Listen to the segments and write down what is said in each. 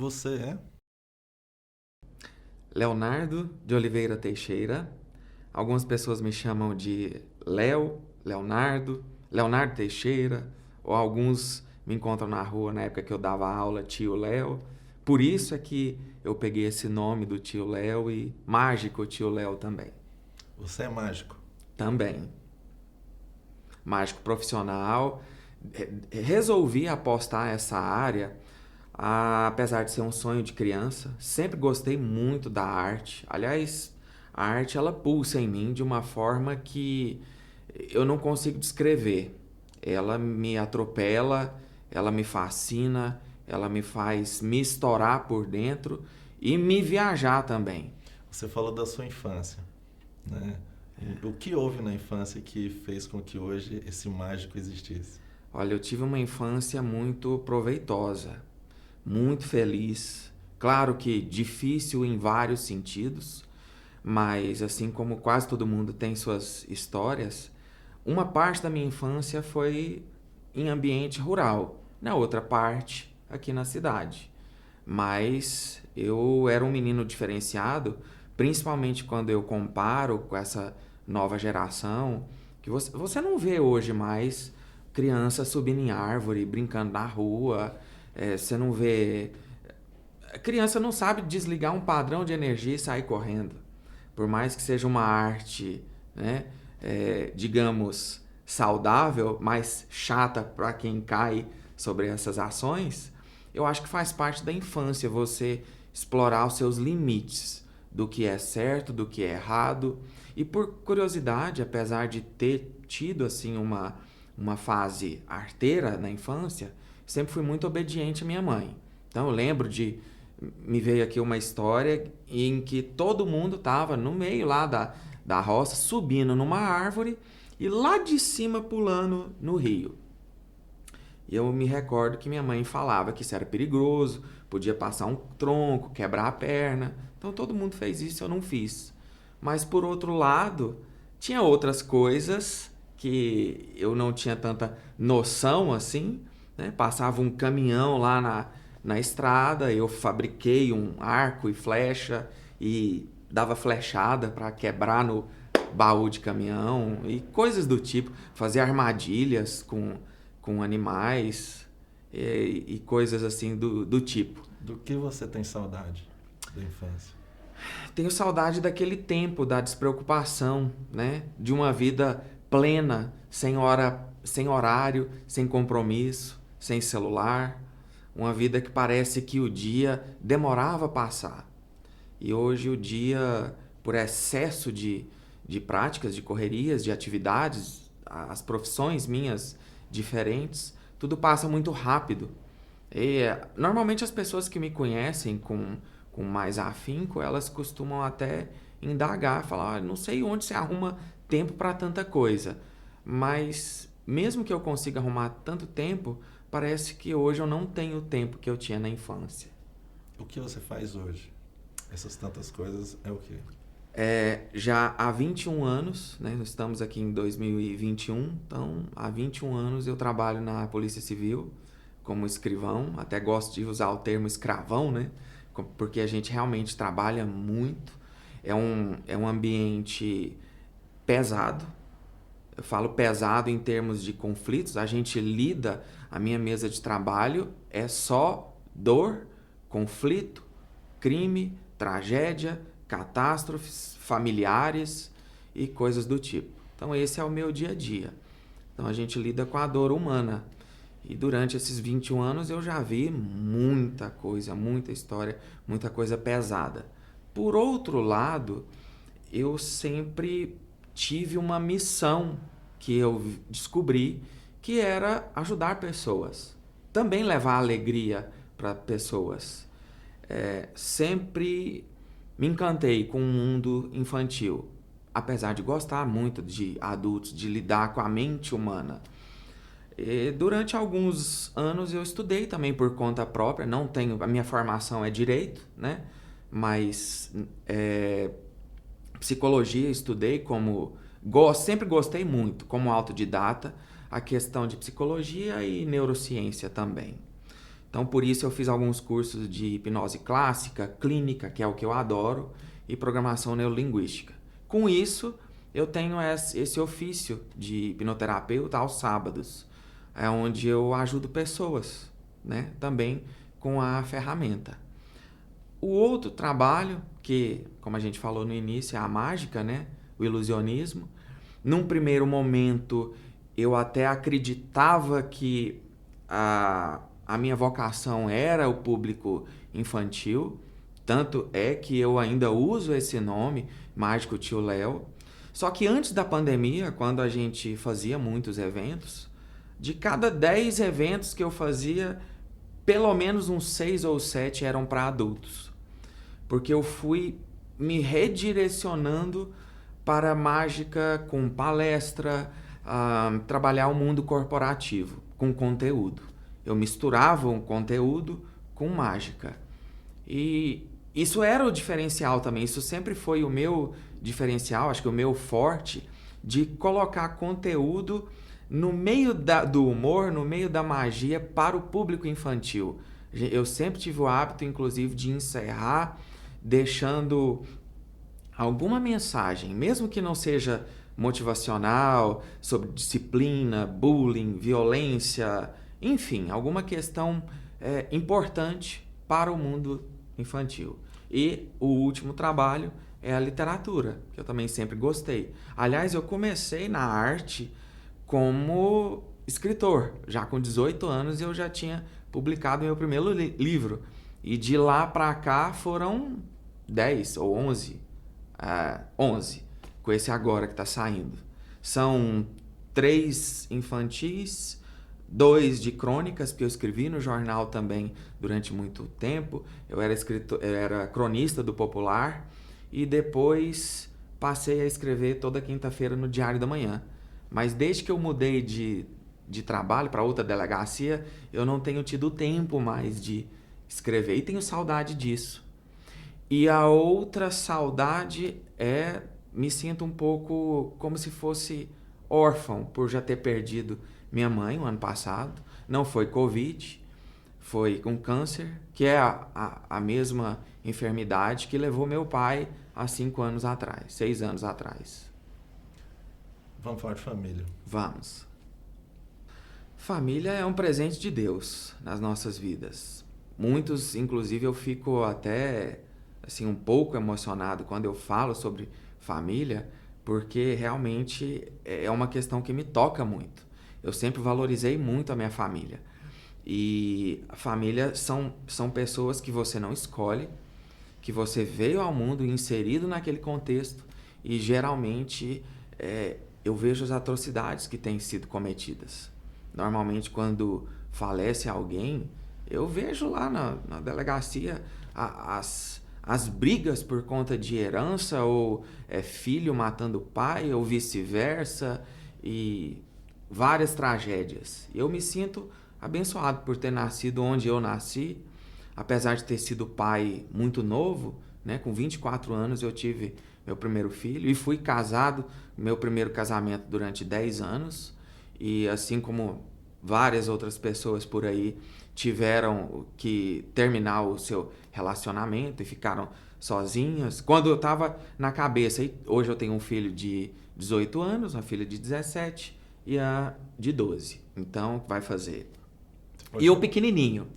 você é? Leonardo de Oliveira Teixeira. Algumas pessoas me chamam de Léo, Leonardo, Leonardo Teixeira, ou alguns me encontram na rua na época que eu dava aula, tio Léo. Por isso é que eu peguei esse nome do tio Léo e mágico tio Léo também. Você é mágico. Também. Mágico profissional. Resolvi apostar essa área, apesar de ser um sonho de criança. Sempre gostei muito da arte. Aliás, a arte ela pulsa em mim de uma forma que eu não consigo descrever. Ela me atropela, ela me fascina, ela me faz me estourar por dentro e me viajar também. Você falou da sua infância, né? O que houve na infância que fez com que hoje esse mágico existisse? Olha, eu tive uma infância muito proveitosa, muito feliz. Claro que difícil em vários sentidos, mas assim como quase todo mundo tem suas histórias, uma parte da minha infância foi em ambiente rural, na outra parte aqui na cidade. Mas eu era um menino diferenciado, principalmente quando eu comparo com essa nova geração, que você não vê hoje mais criança subindo em árvore, brincando na rua, você não vê. A criança não sabe desligar um padrão de energia e sair correndo. Por mais que seja uma arte, né, digamos, saudável, mas chata para quem cai sobre essas ações, eu acho que faz parte da infância você explorar os seus limites do que é certo, do que é errado. E por curiosidade, apesar de ter tido assim uma fase arteira na infância, sempre fui muito obediente à minha mãe. Então eu lembro de me veio aqui uma história em que todo mundo estava no meio lá da roça, subindo numa árvore e lá de cima pulando no rio. E eu me recordo que minha mãe falava que isso era perigoso, podia passar um tronco, quebrar a perna. Então todo mundo fez isso, eu não fiz. Mas por outro lado, tinha outras coisas que eu não tinha tanta noção assim, né? Passava um caminhão lá na estrada, eu fabriquei um arco e flecha e dava flechada para quebrar no baú de caminhão e coisas do tipo, fazer armadilhas com animais e coisas assim do tipo. Do que você tem saudade da infância? Tenho saudade daquele tempo, da despreocupação, né? De uma vida plena, sem hora, sem horário, sem compromisso, sem celular. Uma vida que parece que o dia demorava a passar. E hoje o dia, por excesso de práticas, de correrias, de atividades, as profissões minhas diferentes, tudo passa muito rápido. E, normalmente as pessoas que me conhecem com mais afinco, elas costumam até indagar, falar, não sei onde você arruma tempo para tanta coisa. Mas mesmo que eu consiga arrumar tanto tempo, parece que hoje eu não tenho o tempo que eu tinha na infância. O que você faz hoje? Essas tantas coisas é o quê? Já há 21 anos, né, nós estamos aqui em 2021, então há 21 anos eu trabalho na Polícia Civil como escrivão, até gosto de usar o termo escravão, né, porque a gente realmente trabalha muito, é um ambiente pesado. Eu falo pesado em termos de conflitos, a gente lida, a minha mesa de trabalho é só dor, conflito, crime, tragédia, catástrofes familiares e coisas do tipo. Então esse é o meu dia a dia. Então a gente lida com a dor humana. E durante esses 21 anos eu já vi muita coisa, muita história, muita coisa pesada. Por outro lado, eu sempre tive uma missão que eu descobri, que era ajudar pessoas. Também levar alegria para pessoas. Sempre me encantei com o mundo infantil, apesar de gostar muito de adultos, de lidar com a mente humana. E durante alguns anos eu estudei também por conta própria, não tenho, a minha formação é direito, né? Mas psicologia estudei sempre gostei muito, como autodidata, a questão de psicologia e neurociência também. Então, por isso eu fiz alguns cursos de hipnose clássica, clínica, que é o que eu adoro, e programação neurolinguística. Com isso, eu tenho esse ofício de hipnoterapeuta aos sábados, onde eu ajudo pessoas, né, também com a ferramenta. O outro trabalho, que, como a gente falou no início, é a mágica, né, o ilusionismo. Num primeiro momento, eu até acreditava que a minha vocação era o público infantil, tanto é que eu ainda uso esse nome, Mágico Tio Léo. Só que antes da pandemia, quando a gente fazia muitos eventos, de cada 10 eventos que eu fazia, pelo menos uns 6 ou 7 eram para adultos. Porque eu fui me redirecionando para a mágica com palestra, trabalhar o mundo corporativo, com conteúdo. Eu misturava um conteúdo com mágica. E isso era o diferencial também, isso sempre foi o meu diferencial, acho que o meu forte, de colocar conteúdo no meio do humor, no meio da magia para o público infantil. Eu sempre tive o hábito, inclusive, de encerrar deixando alguma mensagem, mesmo que não seja motivacional, sobre disciplina, bullying, violência, enfim, alguma questão importante para o mundo infantil. E o último trabalho é a literatura, que eu também sempre gostei. Aliás, eu comecei na arte como escritor. Já com 18 anos eu já tinha publicado meu primeiro livro. E de lá para cá foram 10 ou 11. 11, com esse agora que está saindo. São 3 infantis, 2 de crônicas, que eu escrevi no jornal também durante muito tempo. Eu era cronista do Popular e depois passei a escrever toda quinta-feira no Diário da Manhã. Mas desde que eu mudei de trabalho para outra delegacia, eu não tenho tido tempo mais de escrever e tenho saudade disso. E a outra saudade me sinto um pouco como se fosse órfão por já ter perdido minha mãe no ano passado. Não foi Covid, foi com câncer, que é a mesma enfermidade que levou meu pai há 5 anos atrás, 6 anos atrás. Vamos falar de família. Vamos. Família é um presente de Deus nas nossas vidas. Muitos, inclusive, eu fico até assim, um pouco emocionado quando eu falo sobre família, porque realmente é uma questão que me toca muito. Eu sempre valorizei muito a minha família. E a família são pessoas que você não escolhe, que você veio ao mundo inserido naquele contexto e geralmente eu vejo as atrocidades que têm sido cometidas. Normalmente quando falece alguém, eu vejo lá na delegacia as brigas por conta de herança, ou filho matando pai, ou vice-versa, e várias tragédias. Eu me sinto abençoado por ter nascido onde eu nasci, apesar de ter sido pai muito novo, né? Com 24 anos eu tive meu primeiro filho e fui casado, meu primeiro casamento durante 10 anos, e assim como várias outras pessoas por aí tiveram que terminar o seu relacionamento e ficaram sozinhas. Quando eu estava na cabeça, e hoje eu tenho um filho de 18 anos, uma filha de 17 e a de 12. Então, vai fazer. E o pequenininho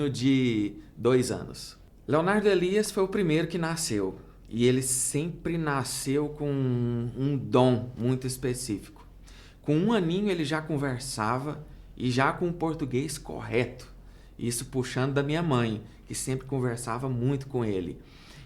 de 2 anos. Leonardo Elias foi o primeiro que nasceu. E ele sempre nasceu com um dom muito específico. Com 1 aninho ele já conversava e já com o português correto. Isso puxando da minha mãe, que sempre conversava muito com ele.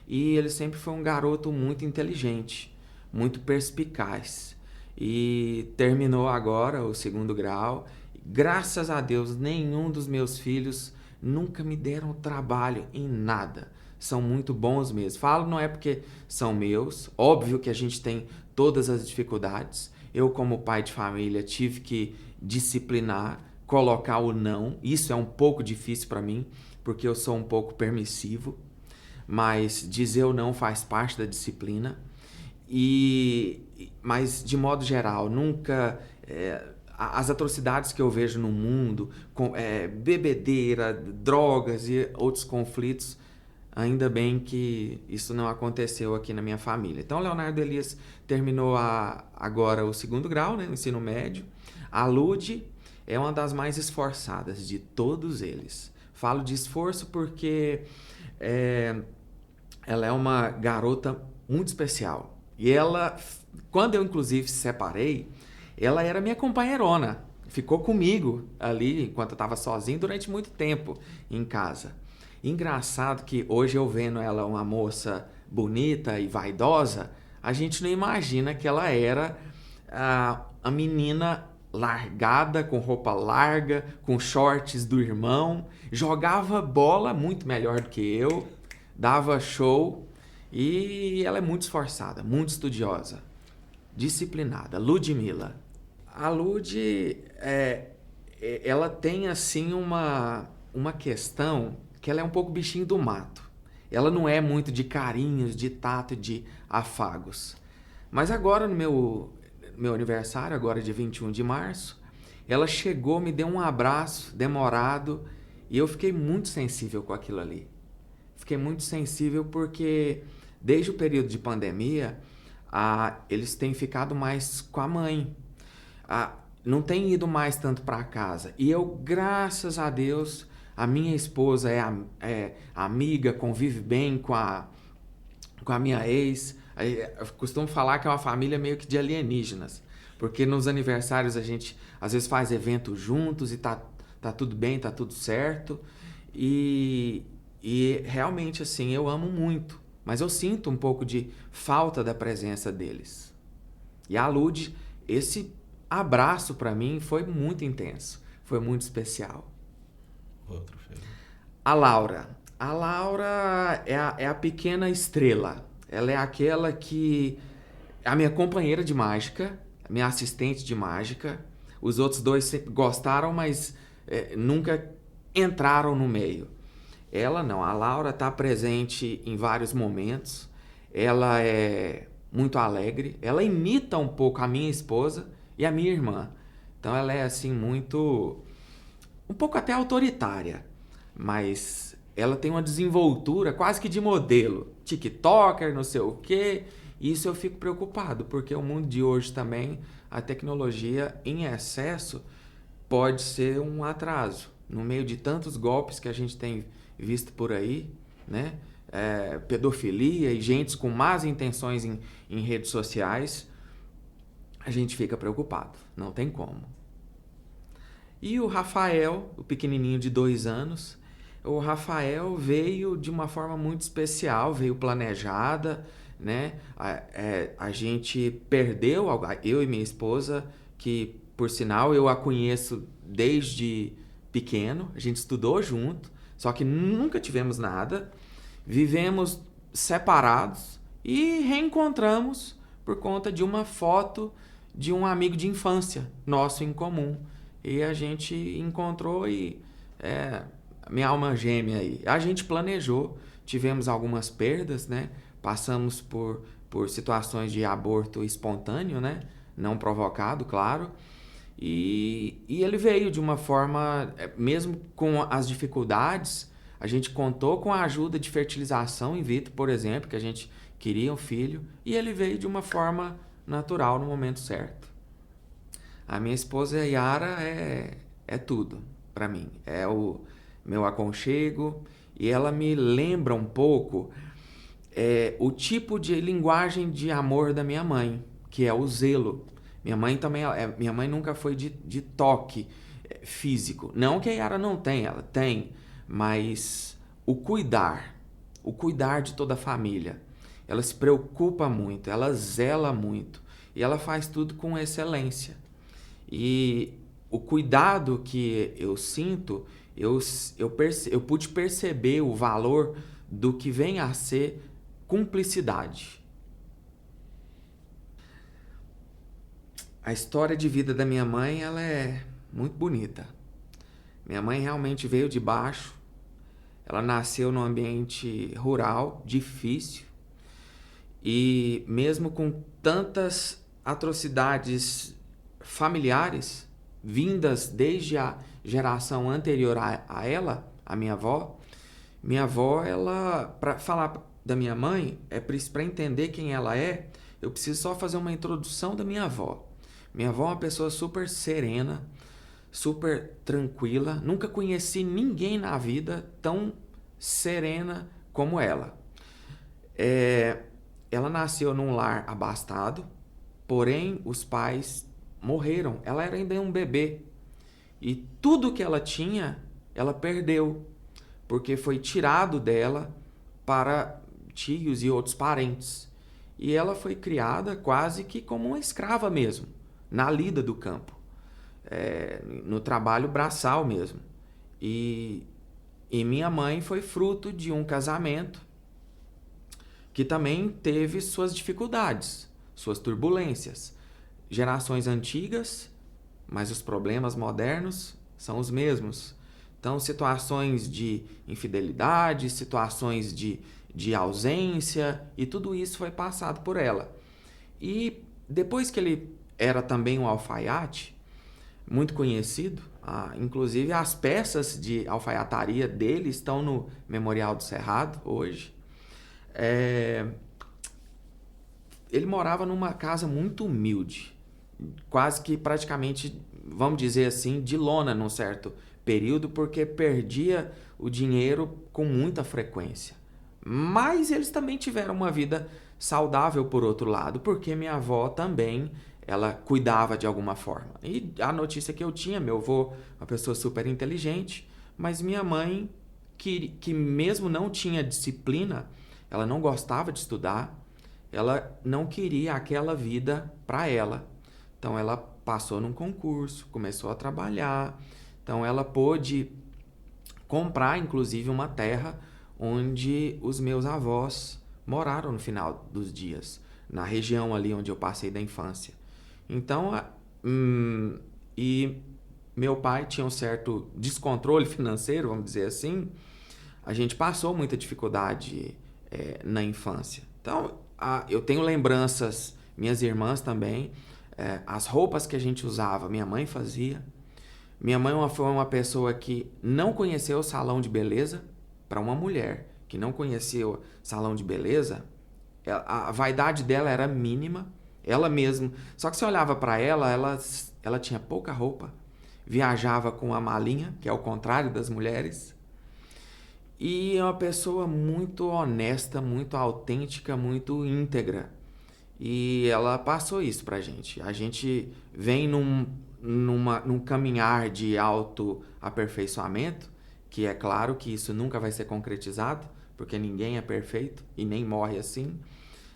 E ele sempre foi um garoto muito inteligente, muito perspicaz. E terminou agora o 2º grau. Graças a Deus, nenhum dos meus filhos nunca me deram trabalho em nada. São muito bons mesmo. Falo, não é porque são meus. Óbvio que a gente tem todas as dificuldades. Eu, como pai de família, tive que disciplinar, colocar o não. Isso é um pouco difícil para mim, porque eu sou um pouco permissivo. Mas dizer o não faz parte da disciplina. Mas, de modo geral, nunca as atrocidades que eu vejo no mundo, bebedeira, drogas e outros conflitos, ainda bem que isso não aconteceu aqui na minha família. Então, Leonardo Elias terminou agora o 2º grau, né, o ensino médio. A Lude é uma das mais esforçadas de todos eles. Falo de esforço porque ela é uma garota muito especial. E ela, quando eu inclusive separei, ela era minha companheirona. Ficou comigo ali, enquanto eu estava sozinho, durante muito tempo em casa. Engraçado que hoje eu vendo ela uma moça bonita e vaidosa, a gente não imagina que ela era a menina largada, com roupa larga, com shorts do irmão, jogava bola muito melhor do que eu, dava show, e ela é muito esforçada, muito estudiosa, disciplinada. Ludmila. A Lud, ela tem assim uma questão que ela é um pouco bichinho do mato. Ela não é muito de carinhos, de tato, de afagos. Mas agora no meu aniversário, agora dia 21 de março, ela chegou, me deu um abraço demorado e eu fiquei muito sensível com aquilo ali. Fiquei muito sensível porque desde o período de pandemia, eles têm ficado mais com a mãe. Não tem ido mais tanto para casa. E eu, graças a Deus, a minha esposa é amiga, convive bem com a minha ex. Eu costumo falar que é uma família meio que de alienígenas. Porque nos aniversários a gente às vezes faz eventos juntos e tá tudo bem, tá tudo certo. E realmente assim, eu amo muito. Mas eu sinto um pouco de falta da presença deles. E a Lud, esse abraço para mim foi muito intenso. Foi muito especial. Outro filho. A Laura. A Laura é a pequena estrela. Ela é aquela que é a minha companheira de mágica, a minha assistente de mágica. Os outros 2 sempre gostaram, mas nunca entraram no meio. Ela não. A Laura está presente em vários momentos. Ela é muito alegre. Ela imita um pouco a minha esposa e a minha irmã. Então ela é assim muito... um pouco até autoritária. Mas ela tem uma desenvoltura quase que de modelo. TikToker, não sei o quê. Isso eu fico preocupado, porque o mundo de hoje também, a tecnologia em excesso pode ser um atraso. No meio de tantos golpes que a gente tem visto por aí, né? Pedofilia e gente com más intenções em redes sociais, a gente fica preocupado. Não tem como. E o Rafael, o pequenininho de 2 anos, o Rafael veio de uma forma muito especial, veio planejada, né? A gente perdeu, eu e minha esposa, que por sinal eu a conheço desde pequeno, a gente estudou junto, só que nunca tivemos nada, vivemos separados e reencontramos por conta de uma foto de um amigo de infância nosso em comum. E a gente encontrou e minha alma gêmea aí. A gente planejou, tivemos algumas perdas, né? Passamos por situações de aborto espontâneo, né? Não provocado, claro. E ele veio de uma forma, mesmo com as dificuldades, a gente contou com a ajuda de fertilização in vitro, por exemplo, que a gente queria um filho, e ele veio de uma forma natural no momento certo. A minha esposa Yara é tudo para mim, é o meu aconchego, e ela me lembra um pouco o tipo de linguagem de amor da minha mãe, que é o zelo. Minha mãe nunca foi de toque físico. Não que a Yara não tenha, ela tem, mas o cuidar de toda a família. Ela se preocupa muito, ela zela muito e ela faz tudo com excelência. E o cuidado que eu sinto, eu pude perceber o valor do que vem a ser cumplicidade. A história de vida da minha mãe, ela é muito bonita. Minha mãe realmente veio de baixo. Ela nasceu num ambiente rural, difícil. E mesmo com tantas atrocidades familiares, vindas desde a geração anterior a ela, a minha avó, ela, para falar da minha mãe, para entender quem ela é, eu preciso só fazer uma introdução da minha avó. Minha avó é uma pessoa super serena, super tranquila. Nunca conheci ninguém na vida tão serena como ela. Ela nasceu num lar abastado, porém os pais morreram. Ela era ainda um bebê. E tudo que ela tinha, ela perdeu, porque foi tirado dela para tios e outros parentes. E ela foi criada quase que como uma escrava mesmo, na lida do campo, no trabalho braçal mesmo. E minha mãe foi fruto de um casamento que também teve suas dificuldades, suas turbulências. Gerações antigas, mas os problemas modernos são os mesmos. Então, situações de infidelidade, situações de ausência, e tudo isso foi passado por ela. E depois que ele era também um alfaiate, muito conhecido, inclusive as peças de alfaiataria dele estão no Memorial do Cerrado hoje. Ele morava numa casa muito humilde, quase que praticamente, vamos dizer assim, de lona num certo período, porque perdia o dinheiro com muita frequência. Mas eles também tiveram uma vida saudável por outro lado, porque minha avó também, ela cuidava de alguma forma. E a notícia que eu tinha, meu avô, uma pessoa super inteligente, mas minha mãe, que mesmo não tinha disciplina, ela não gostava de estudar, ela não queria aquela vida para ela. Então ela passou num concurso, começou a trabalhar, então ela pôde comprar inclusive uma terra onde os meus avós moraram no final dos dias, na região ali onde eu passei da infância. Então, e meu pai tinha um certo descontrole financeiro, vamos dizer assim. A gente passou muita dificuldade na infância. Então, eu tenho lembranças, minhas irmãs também, as roupas que a gente usava, minha mãe fazia. Minha mãe foi uma pessoa que não conheceu o salão de beleza. Para uma mulher que não conheceu salão de beleza, a vaidade dela era mínima, ela mesma. Só que você olhava para ela tinha pouca roupa, viajava com a malinha, que é o contrário das mulheres, e é uma pessoa muito honesta, muito autêntica, muito íntegra. E ela passou isso pra gente. A gente vem num caminhar de autoaperfeiçoamento, que é claro que isso nunca vai ser concretizado, porque ninguém é perfeito e nem morre assim,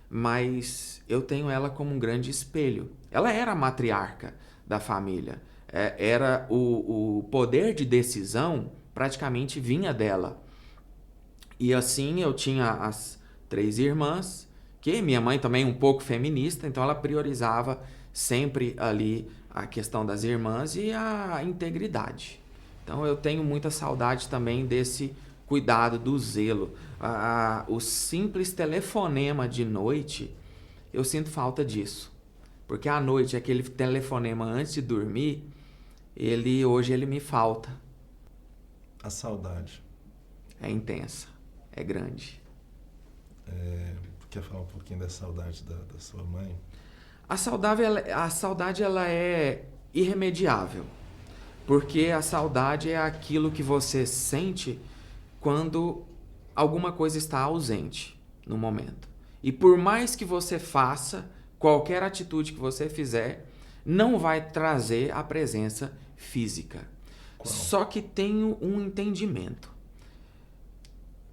mas eu tenho ela como um grande espelho. Ela era a matriarca da família, era o poder de decisão praticamente vinha dela. E assim eu tinha as 3 irmãs, que minha mãe também um pouco feminista, então ela priorizava sempre ali a questão das irmãs e a integridade. Então eu tenho muita saudade também desse cuidado, do zelo. O simples telefonema de noite, eu sinto falta disso. Porque à noite, aquele telefonema antes de dormir, hoje ele me falta. A saudade. É intensa, é grande. Quer falar um pouquinho da saudade da sua mãe? A saudade ela é irremediável. Porque a saudade é aquilo que você sente quando alguma coisa está ausente no momento. E por mais que você faça, qualquer atitude que você fizer, não vai trazer a presença física. Qual? Só que tenho um entendimento.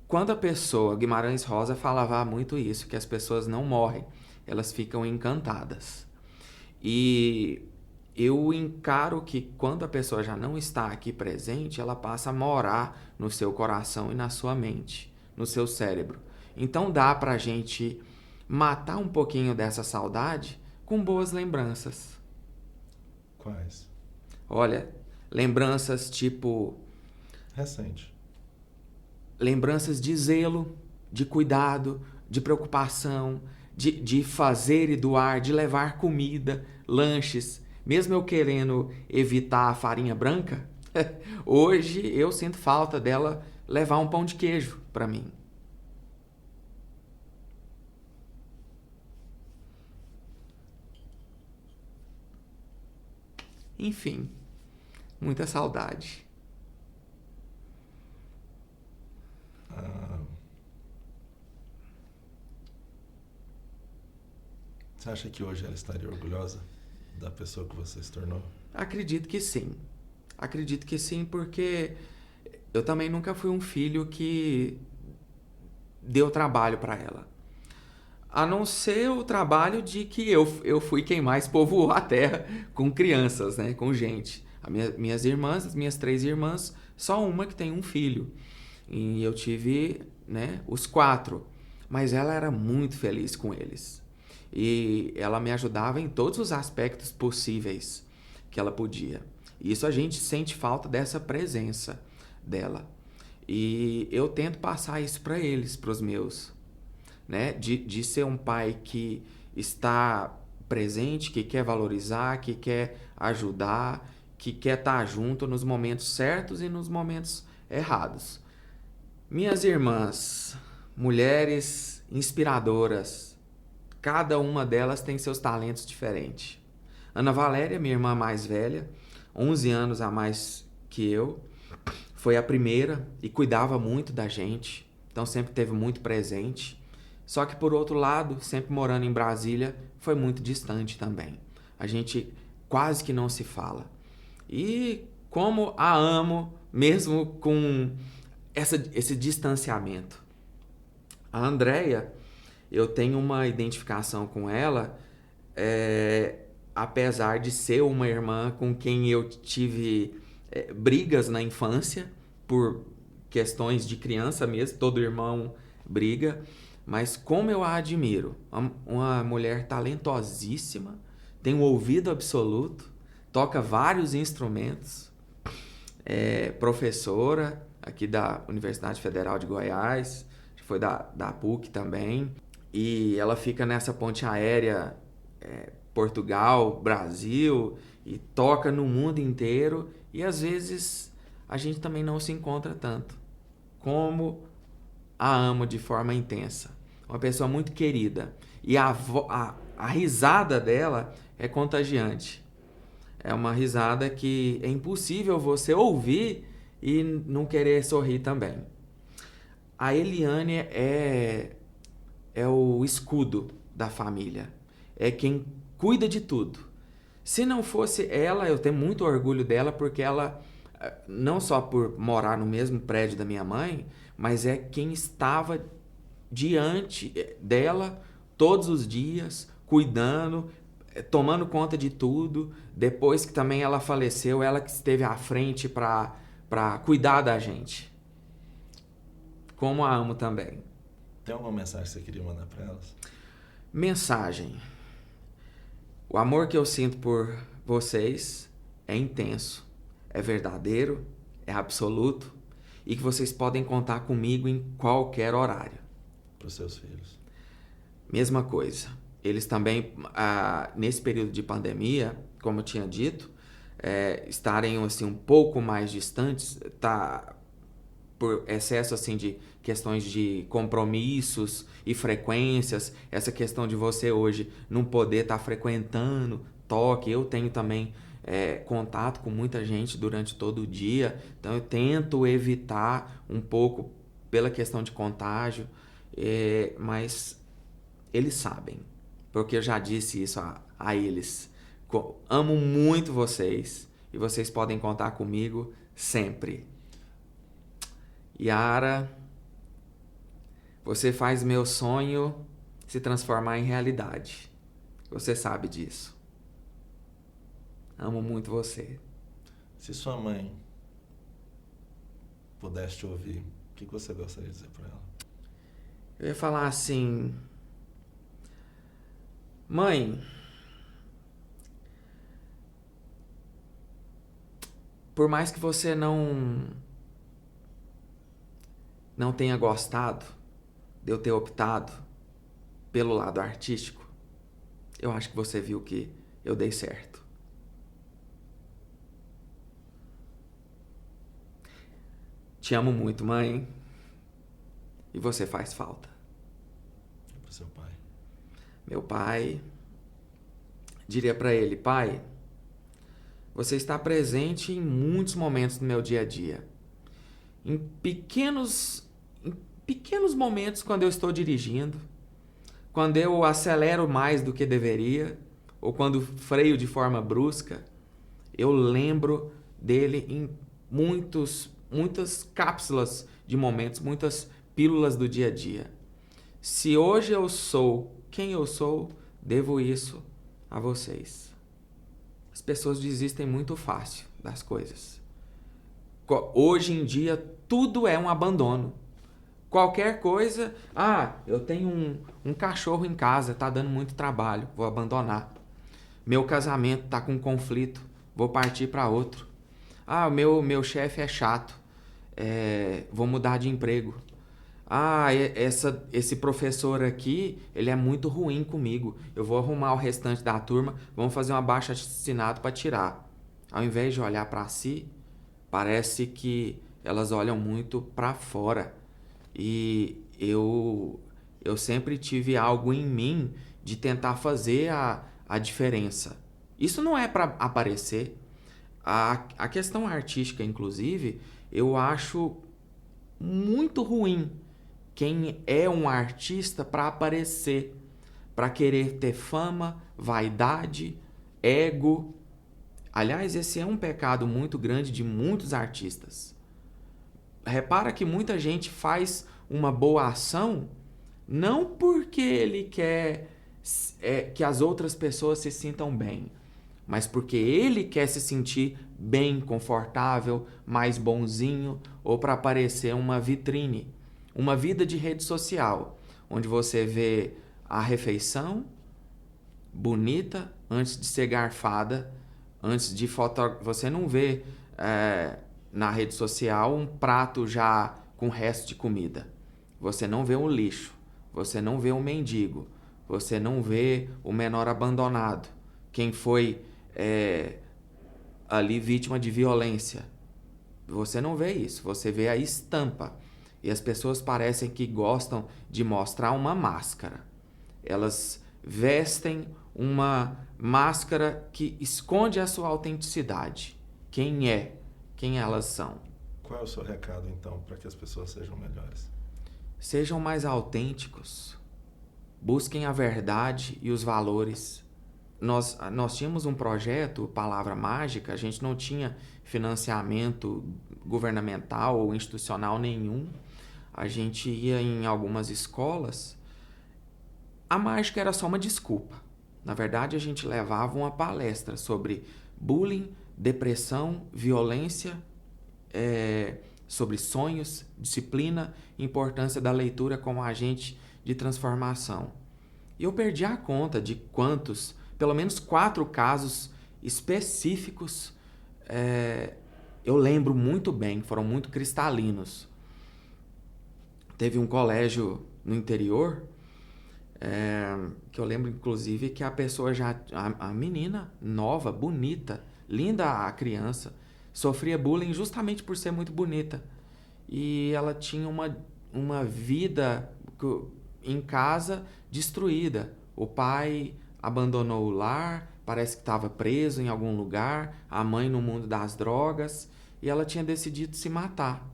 Quando a pessoa, Guimarães Rosa falava muito isso, que as pessoas não morrem, elas ficam encantadas. E eu encaro que quando a pessoa já não está aqui presente, ela passa a morar no seu coração e na sua mente, no seu cérebro. Então dá pra gente matar um pouquinho dessa saudade com boas lembranças. Quais? Olha, lembranças tipo... Recente. Lembranças de zelo, de cuidado, de preocupação, de fazer e doar, de levar comida, lanches, Mesmo eu querendo evitar a farinha branca, hoje eu sinto falta dela levar um pão de queijo para mim. Enfim, muita saudade. Você acha que hoje ela estaria orgulhosa da pessoa que você se tornou? Acredito que sim. Acredito que sim, porque eu também nunca fui um filho que deu trabalho para ela. A não ser o trabalho de que eu fui quem mais povoou a terra com crianças, né? Com gente. Minhas irmãs, as minhas 3 irmãs, só uma que tem um filho. E eu tive, né, os 4. Mas ela era muito feliz com eles. E ela me ajudava em todos os aspectos possíveis que ela podia. E isso a gente sente falta dessa presença dela. E eu tento passar isso para eles, para os meus, né? De ser um pai que está presente, que quer valorizar, que quer ajudar, que quer estar junto nos momentos certos e nos momentos errados. Minhas irmãs, mulheres inspiradoras, cada uma delas tem seus talentos diferentes. Ana Valéria, minha irmã mais velha, 11 anos a mais que eu, foi a primeira e cuidava muito da gente, então sempre teve muito presente. Só que, por outro lado, sempre morando em Brasília, foi muito distante também. A gente quase que não se fala. E como a amo, mesmo com esse distanciamento. A Andréia, eu tenho uma identificação com ela, apesar de ser uma irmã com quem eu tive brigas na infância, por questões de criança mesmo, todo irmão briga, mas como eu a admiro, uma mulher talentosíssima, tem um ouvido absoluto, toca vários instrumentos, professora aqui da Universidade Federal de Goiás, foi da PUC também, e ela fica nessa ponte aérea Portugal, Brasil, e toca no mundo inteiro, e às vezes a gente também não se encontra tanto como a amo de forma intensa. Uma pessoa muito querida. E a risada dela é contagiante. É uma risada que é impossível você ouvir e não querer sorrir também. A Eliane é o escudo da família. É quem cuida de tudo. Se não fosse ela, eu tenho muito orgulho dela, porque ela, não só por morar no mesmo prédio da minha mãe, mas é quem estava diante dela todos os dias, cuidando, tomando conta de tudo. Depois que também ela faleceu, ela que esteve à frente para cuidar da gente. Como a amo também. Tem alguma mensagem que você queria mandar para elas? Mensagem. O amor que eu sinto por vocês é intenso, é verdadeiro, é absoluto, e que vocês podem contar comigo em qualquer horário. Para os seus filhos. Mesma coisa. Eles também, nesse período de pandemia, como eu tinha dito, estarem assim, um pouco mais distantes, por excesso assim, de questões de compromissos e frequências, essa questão de você hoje não poder estar frequentando toque. Eu tenho também contato com muita gente durante todo o dia, então eu tento evitar um pouco pela questão de contágio, mas eles sabem, porque eu já disse isso a eles. Amo muito vocês e vocês podem contar comigo sempre. Yara, você faz meu sonho se transformar em realidade. Você sabe disso. Amo muito você. Se sua mãe pudesse te ouvir, o que você gostaria de dizer para ela? Eu ia falar assim: mãe, por mais que você não tenha gostado de eu ter optado pelo lado artístico, eu acho que você viu que eu dei certo. Te amo muito, mãe. E você faz falta. E pro seu pai? Meu pai, diria para ele: pai, você está presente em muitos momentos do meu dia a dia. Em pequenos momentos quando eu estou dirigindo, quando eu acelero mais do que deveria, ou quando freio de forma brusca, eu lembro dele em muitas cápsulas de momentos, muitas pílulas do dia a dia. Se hoje eu sou quem eu sou, devo isso a vocês. As pessoas desistem muito fácil das coisas. Hoje em dia, tudo é um abandono. Qualquer coisa, eu tenho um cachorro em casa, tá dando muito trabalho, vou abandonar. Meu casamento tá com conflito, vou partir para outro. Meu chefe é chato, vou mudar de emprego. Esse professor aqui, ele é muito ruim comigo, eu vou arrumar o restante da turma, vamos fazer um abaixo-assinado para tirar. Ao invés de olhar para si, parece que elas olham muito para fora. E eu sempre tive algo em mim de tentar fazer a diferença. Isso não é para aparecer. A questão artística, inclusive, eu acho muito ruim quem é um artista para aparecer, para querer ter fama, vaidade, ego. Aliás, esse é um pecado muito grande de muitos artistas. Repara que muita gente faz uma boa ação não porque ele quer que as outras pessoas se sintam bem, mas porque ele quer se sentir bem, confortável, mais bonzinho, ou para aparecer uma vitrine, uma vida de rede social, onde você vê a refeição bonita antes de ser garfada, antes de você não vê na rede social um prato já com resto de comida. Você não vê um lixo, você não vê um mendigo, você não vê o menor abandonado, quem foi ali vítima de violência. Você não vê isso, você vê a estampa. E as pessoas parecem que gostam de mostrar uma máscara. Elas vestem uma máscara que esconde a sua autenticidade. Quem elas são. Qual é o seu recado, então, para que as pessoas sejam melhores? Sejam mais autênticos. Busquem a verdade e os valores. Nós tínhamos um projeto, Palavra Mágica, a gente não tinha financiamento governamental ou institucional nenhum. A gente ia em algumas escolas. A mágica era só uma desculpa. Na verdade, a gente levava uma palestra sobre bullying, depressão, violência, sobre sonhos, disciplina, importância da leitura como agente de transformação. E eu perdi a conta de quantos, pelo menos 4 casos específicos, eu lembro muito bem, foram muito cristalinos. Teve um colégio no interior, que eu lembro inclusive que a pessoa a menina nova, bonita, linda a criança, sofria bullying justamente por ser muito bonita. E ela tinha uma vida em casa destruída. O pai abandonou o lar, parece que estava preso em algum lugar, a mãe no mundo das drogas, e ela tinha decidido se matar.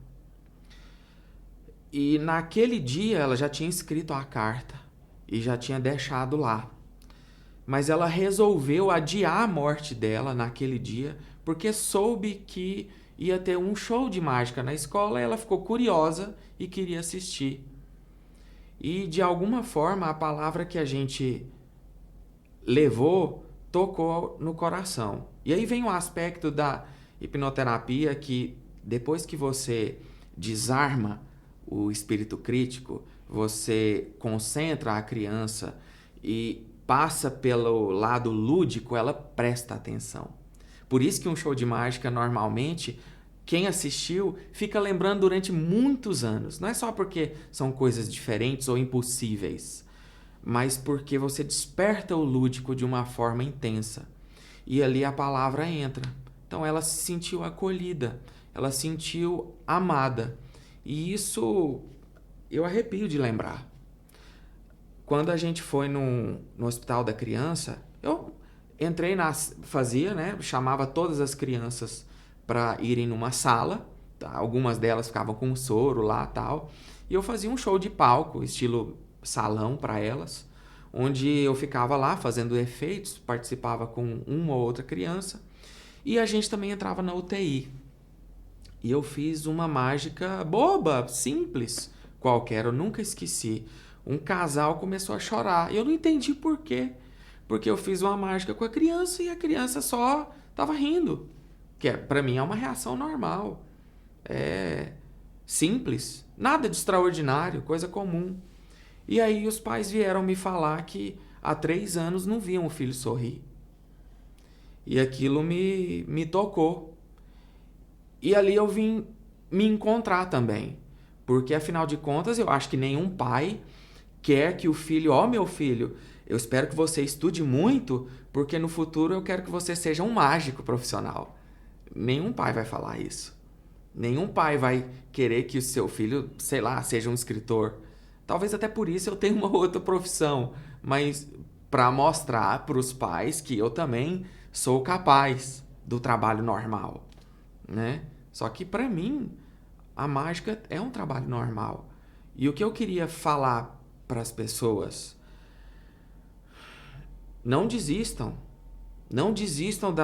E naquele dia ela já tinha escrito a carta e já tinha deixado lá. Mas ela resolveu adiar a morte dela naquele dia porque soube que ia ter um show de mágica na escola e ela ficou curiosa e queria assistir. E de alguma forma a palavra que a gente levou tocou no coração. E aí vem o aspecto da hipnoterapia que depois que você desarma o espírito crítico, você concentra a criança e passa pelo lado lúdico, ela presta atenção. Por isso que um show de mágica, normalmente, quem assistiu fica lembrando durante muitos anos. Não é só porque são coisas diferentes ou impossíveis, mas porque você desperta o lúdico de uma forma intensa. E ali a palavra entra. Então ela se sentiu acolhida. ela sentiu amada. E isso eu arrepio de lembrar. Quando a gente foi no hospital da criança, eu entrei fazia, né? Chamava todas as crianças para irem numa sala, tá? Algumas delas ficavam com soro lá, tal, e eu fazia um show de palco, estilo salão para elas, onde eu ficava lá fazendo efeitos, participava com uma ou outra criança, e a gente também entrava na UTI. E eu fiz uma mágica boba, simples, qualquer, eu nunca esqueci. Um casal começou a chorar, e eu não entendi por quê. Porque eu fiz uma mágica com a criança e a criança só estava rindo. Que para mim é uma reação normal. É simples, nada de extraordinário, coisa comum. E aí os pais vieram me falar que há 3 anos não viam o filho sorrir. E aquilo me tocou. E ali eu vim me encontrar também. Porque afinal de contas eu acho que nenhum pai quer que o filho, meu filho, eu espero que você estude muito, porque no futuro eu quero que você seja um mágico profissional. Nenhum pai vai falar isso. Nenhum pai vai querer que o seu filho, sei lá, seja um escritor. Talvez até por isso eu tenha uma outra profissão, mas para mostrar para os pais que eu também sou capaz do trabalho normal, né? Só que para mim a mágica é um trabalho normal. E o que eu queria falar para as pessoas: não desistam. Não desistam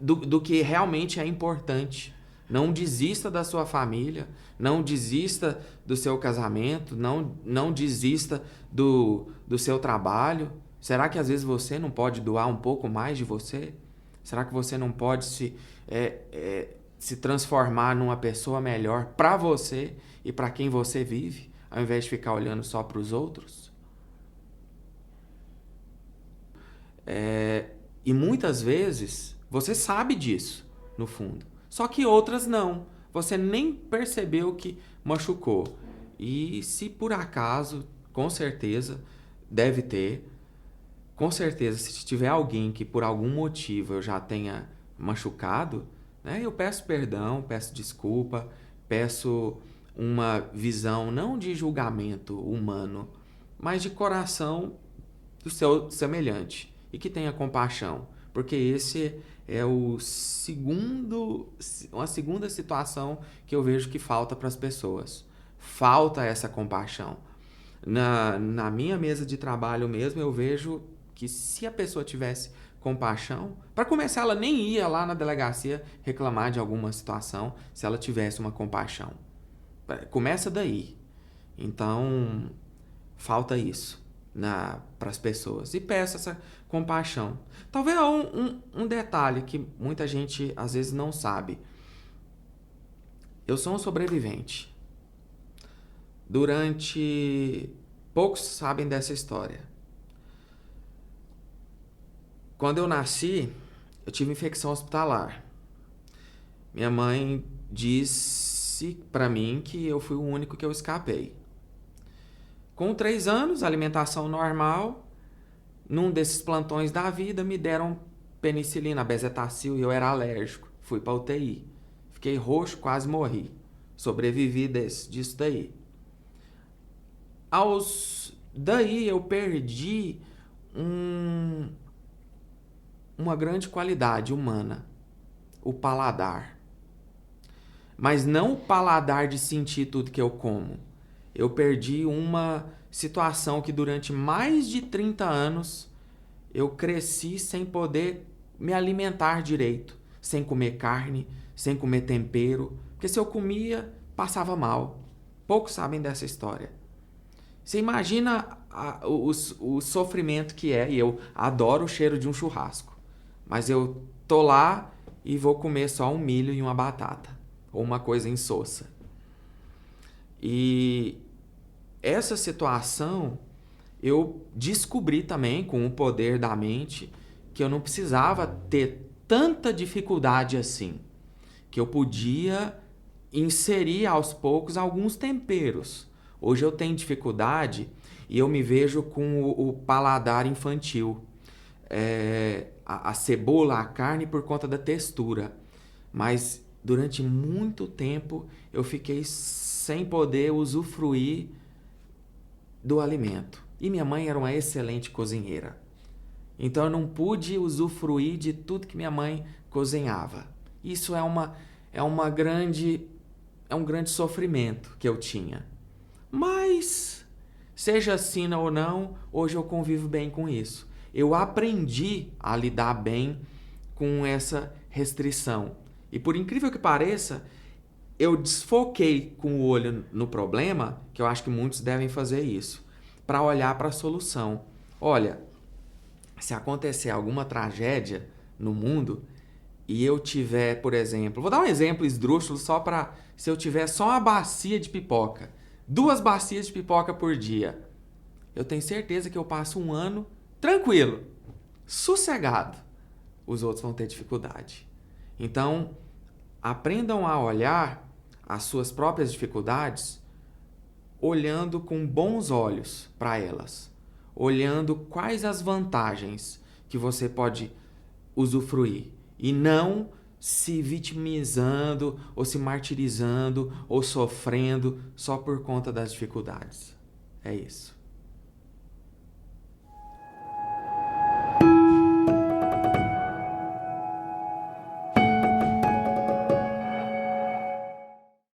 do que realmente é importante. Não desista da sua família. Não desista do seu casamento. Não desista do seu trabalho. Será que às vezes você não pode doar um pouco mais de você? Será que você não pode se transformar numa pessoa melhor para você e para quem você vive, ao invés de ficar olhando só para os outros? E muitas vezes você sabe disso, no fundo. Só que outras não. Você nem percebeu que machucou. E se por acaso, com certeza, deve ter, com certeza, se tiver alguém que por algum motivo eu já tenha machucado, né, eu peço perdão, peço desculpa, peço uma visão não de julgamento humano, mas de coração do seu semelhante. E que tenha compaixão, porque esse é uma segunda situação que eu vejo que falta para as pessoas. Falta essa compaixão. Na minha mesa de trabalho mesmo, eu vejo que se a pessoa tivesse compaixão, para começar, ela nem ia lá na delegacia reclamar de alguma situação se ela tivesse uma compaixão. Começa daí. Então, falta isso para as pessoas. E peço essa compaixão. Talvez um detalhe que muita gente às vezes não sabe. Eu sou um sobrevivente. Poucos sabem dessa história. Quando eu nasci, eu tive infecção hospitalar. Minha mãe disse para mim que eu fui o único que eu escapei. Com 3 anos, alimentação normal, num desses plantões da vida, me deram penicilina, bezetacil, e eu era alérgico. Fui para UTI. Fiquei roxo, quase morri. Sobrevivi disso daí. Daí eu perdi uma grande qualidade humana, o paladar. Mas não o paladar de sentir tudo que eu como. Eu perdi uma situação que durante mais de 30 anos eu cresci sem poder me alimentar direito, sem comer carne, sem comer tempero, porque se eu comia, passava mal. Poucos sabem dessa história. Você imagina o sofrimento que é, e eu adoro o cheiro de um churrasco, mas eu tô lá e vou comer só um milho e uma batata, ou uma coisa insossa. E essa situação eu descobri também, com o poder da mente, que eu não precisava ter tanta dificuldade assim, que eu podia inserir aos poucos alguns temperos. Hoje eu tenho dificuldade e eu me vejo com o paladar infantil. A cebola, a carne por conta da textura. Mas durante muito tempo eu fiquei sem poder usufruir do alimento. E minha mãe era uma excelente cozinheira. Então eu não pude usufruir de tudo que minha mãe cozinhava. Isso é um grande sofrimento que eu tinha. Mas, seja assim ou não, hoje eu convivo bem com isso. Eu aprendi a lidar bem com essa restrição. E por incrível que pareça, eu desfoquei com o olho no problema, que eu acho que muitos devem fazer isso, para olhar para a solução. Olha, se acontecer alguma tragédia no mundo e eu tiver, por exemplo, vou dar um exemplo esdrúxulo só para, se eu tiver só uma bacia de pipoca, 2 bacias de pipoca por dia, eu tenho certeza que eu passo um ano tranquilo, sossegado. Os outros vão ter dificuldade. Então, aprendam a olhar as suas próprias dificuldades olhando com bons olhos para elas, olhando quais as vantagens que você pode usufruir e não se vitimizando ou se martirizando ou sofrendo só por conta das dificuldades. É isso.